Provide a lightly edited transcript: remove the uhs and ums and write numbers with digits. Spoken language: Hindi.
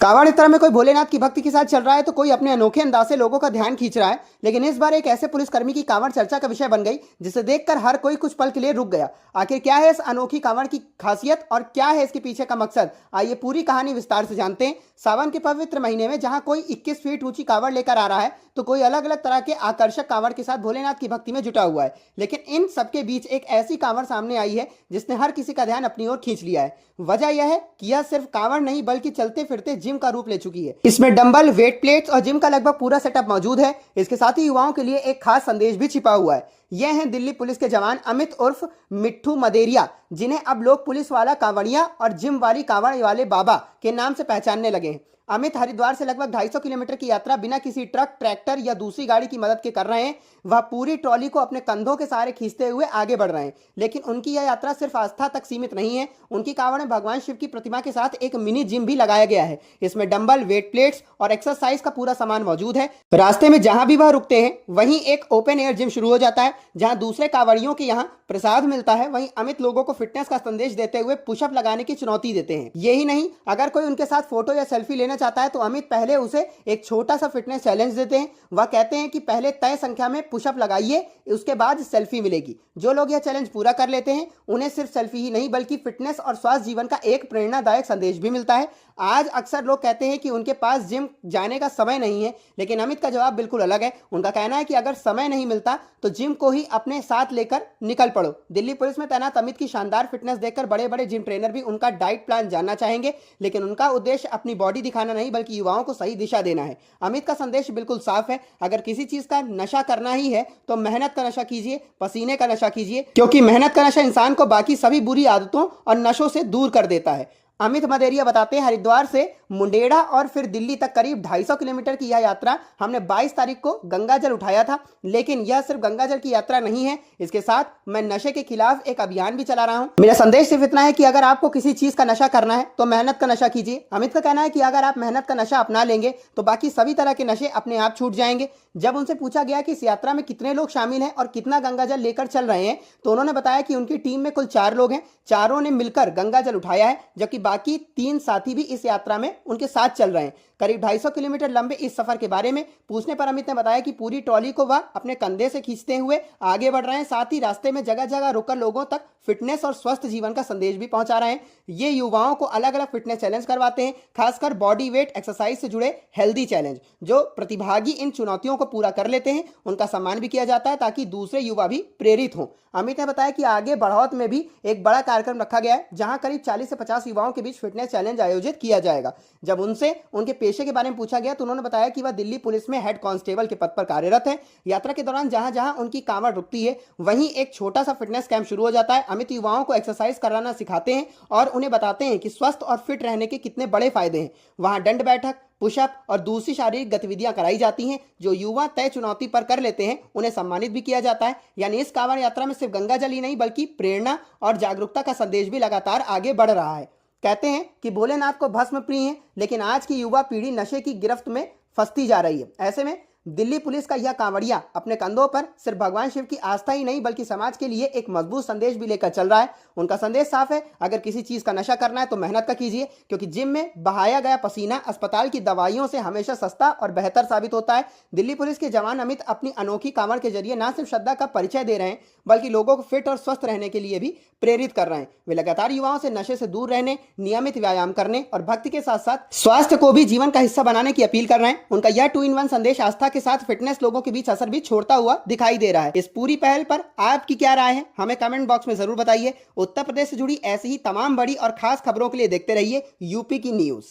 कांवड़ यात्रा में कोई भोलेनाथ की भक्ति के साथ चल रहा है तो कोई अपने अनोखे अंदाज से लोगों का ध्यान खींच रहा है। लेकिन इस बार एक ऐसे पुलिसकर्मी की कांवड़ चर्चा का विषय बन गई जिसे देखकर हर कोई कुछ पल के लिए रुक गया। आखिर क्या है इस अनोखी कांवड़ की खासियत और क्या है इसके पीछे का मकसद, आइए पूरी कहानी विस्तार से जानते हैं। सावन के पवित्र महीने में जहां कोई 21 फीट ऊंची कांवड़ लेकर आ रहा है तो कोई अलग अलग तरह के आकर्षक कांवड़ के साथ भोलेनाथ की भक्ति में जुटा हुआ है। लेकिन इन सबके बीच एक ऐसी कांवड़ सामने आई है जिसने हर किसी का ध्यान अपनी ओर खींच लिया है। वजह यह है कि यह सिर्फ कांवड़ नहीं बल्कि चलते फिरते जिम का रूप ले चुकी है। इसमें डंबल, वेट प्लेट्स और जिम का लगभग पूरा सेटअप मौजूद है। इसके साथ ही युवाओं के लिए एक खास संदेश भी छिपा हुआ है। यह हैं दिल्ली पुलिस के जवान अमित उर्फ मिट्ठू मदेरिया, जिन्हें अब लोग पुलिस वाला कांवड़िया और जिम वाली कांवड़ वाले बाबा के नाम से पहचानने लगे हैं। अमित हरिद्वार से लगभग 250 किलोमीटर की यात्रा बिना किसी ट्रक, ट्रैक्टर या दूसरी गाड़ी की मदद के कर रहे हैं। वह पूरी ट्रॉली को अपने कंधों के सहारे खींचते हुए आगे बढ़ रहे हैं। लेकिन उनकी यह यात्रा सिर्फ आस्था तक सीमित नहीं है। उनकी कांवड़ में भगवान शिव की प्रतिमा के साथ एक मिनी जिम भी लगाया गया है। इसमें डंबल, वेट प्लेट्स और एक्सरसाइज का पूरा सामान मौजूद है। रास्ते में जहां भी वह रुकते हैं वहीं एक ओपन एयर जिम शुरू हो जाता है, जहां दूसरे कांवड़ियों के यहाँ प्रसाद मिलता है। वहीं अमित लोगों को फिटनेस का संदेश देते हुए पुशअप लगाने की चुनौती देते हैं। यही नहीं, अगर कोई उनके साथ फोटो या सेल्फी लेना चाहता है तो अमित पहले उसे एक छोटा सा फिटनेस चैलेंज देते हैं। वह कहते हैं कि पहले तय संख्या में पुशअप लगाइए, उसके बाद सेल्फी मिलेगी। जो लोग यह चैलेंज पूरा कर लेते हैं उन्हें सिर्फ सेल्फी ही नहीं बल्कि फिटनेस और स्वास्थ्य जीवन का एक प्रेरणादायक संदेश भी मिलता है। आज अक्सर लोग कहते हैं कि उनके पास जिम जाने का समय नहीं है, लेकिन अमित का जवाब बिल्कुल अलग है। उनका कहना है कि अगर समय नहीं मिलता तो जिम को ही अपने साथ लेकर निकल पड़ो। दिल्ली पुलिस में तैनात अमित की शानदार फिटनेस देखकर बड़े बड़े जिम ट्रेनर भी उनका डाइट प्लान जानना चाहेंगे। लेकिन उनका उद्देश्य अपनी बॉडी दिखाना नहीं बल्कि युवाओं को सही दिशा देना है। अमित का संदेश बिल्कुल साफ है, अगर किसी चीज का नशा करना ही है तो मेहनत का नशा कीजिए, पसीने का नशा कीजिए, क्योंकि मेहनत का नशा इंसान को बाकी सभी बुरी आदतों और नशों से दूर कर देता है। अमित मदेरिया बताते हैं, हरिद्वार से मुंडेरा और फिर दिल्ली तक करीब 250 किलोमीटर की यह यात्रा हमने 22 तारीख को गंगाजल उठाया था। लेकिन यह सिर्फ गंगाजल की यात्रा नहीं है, इसके साथ मैं नशे के खिलाफ एक अभियान भी चला रहा हूं। मेरा संदेश सिर्फ इतना है कि अगर आपको किसी चीज का नशा करना है तो मेहनत का नशा कीजिए। अमित का कहना है कि अगर आप मेहनत का नशा अपना लेंगे तो बाकी सभी तरह के नशे अपने आप छूट जाएंगे। जब उनसे पूछा गया कि इस यात्रा में कितने लोग शामिल हैं और कितना गंगाजल लेकर चल रहे हैं तो उन्होंने बताया कि उनकी टीम में कुल 4 लोग हैं। चारों ने मिलकर गंगाजल उठाया है, जबकि बाकी 3 साथी भी इस यात्रा में उनके साथ चल रहे हैं। करीब 250 किलोमीटर लंबे इस सफर के बारे में पूछने पर अमित ने बताया कि पूरी ट्रॉली को वह अपने कंधे से खींचते हुए आगे बढ़ रहे हैं। साथ ही रास्ते में जगह जगह रुककर लोगों तक फिटनेस और स्वस्थ जीवन का संदेश भी पहुंचा रहे हैं। ये युवाओं को अलग अलग फिटनेस चैलेंज करवाते हैं, खासकर बॉडी वेट एक्सरसाइज से जुड़े हेल्दी चैलेंज। जो प्रतिभागी इन चुनौतियों को पूरा कर लेते हैं उनका सम्मान भी किया जाता है ताकि दूसरे युवा भी प्रेरित हों। अमित ने बताया कि आगे बढ़ौत में भी एक बड़ा कार्यक्रम रखा गया है, जहां करीब 40 से 50 युवाओं के बीच फिटनेस चैलेंज आयोजित किया जाएगा। जब उनसे उनके पेशे के बारे में पूछा गया तो उन्होंने बताया कि वह दिल्ली पुलिस में हेड कांस्टेबल के पद पर कार्यरत है। यात्रा के दौरान जहां जहां उनकी कांवड़ रुकती है वहीं एक छोटा सा फिटनेस कैंप शुरू हो जाता है। अमित युवाओं को एक्सरसाइज कराना सिखाते हैं और उन्हें बताते हैं कि स्वस्थ और फिट रहने के कितने बड़े फायदे हैं। वहां दंड बैठक, पुशअप और दूसरी शारीरिक गतिविधियां कराई जाती हैं। जो युवा तय चुनौती पर कर लेते हैं उन्हें सम्मानित भी किया जाता है। यानी इस कांवड़ यात्रा में सिर्फ गंगाजल ही नहीं बल्कि प्रेरणा और जागरूकता का संदेश भी लगातार आगे बढ़ रहा है। कहते हैं कि भोलेनाथ को भस्म प्रिय है, लेकिन आज की युवा पीढ़ी नशे की गिरफ्त में फंसती जा रही है। ऐसे में दिल्ली पुलिस का यह कांवड़िया अपने कंधों पर सिर्फ भगवान शिव की आस्था ही नहीं बल्कि समाज के लिए एक मजबूत संदेश भी लेकर चल रहा है। उनका संदेश साफ है, अगर किसी चीज का नशा करना है तो मेहनत का कीजिए, क्योंकि जिम में बहाया गया पसीना अस्पताल की दवाइयों से हमेशा सस्ता और बेहतर साबित होता है। दिल्ली पुलिस के जवान अमित अपनी अनोखी कांवड़ के जरिए न सिर्फ श्रद्धा का परिचय दे रहे हैं बल्कि लोगों को फिट और स्वस्थ रहने के लिए भी प्रेरित कर रहे हैं। वे लगातार युवाओं से नशे से दूर रहने, नियमित व्यायाम करने और भक्ति के साथ साथ स्वास्थ्य को भी जीवन का हिस्सा बनाने की अपील कर रहे हैं। उनका यह 2 in 1 संदेश आस्था के साथ फिटनेस लोगों के बीच असर भी छोड़ता हुआ दिखाई दे रहा है। इस पूरी पहल पर आपकी क्या राय है, हमें कमेंट बॉक्स में जरूर बताइए। उत्तर प्रदेश से जुड़ी ऐसी ही तमाम बड़ी और खास खबरों के लिए देखते रहिए यूपी की न्यूज।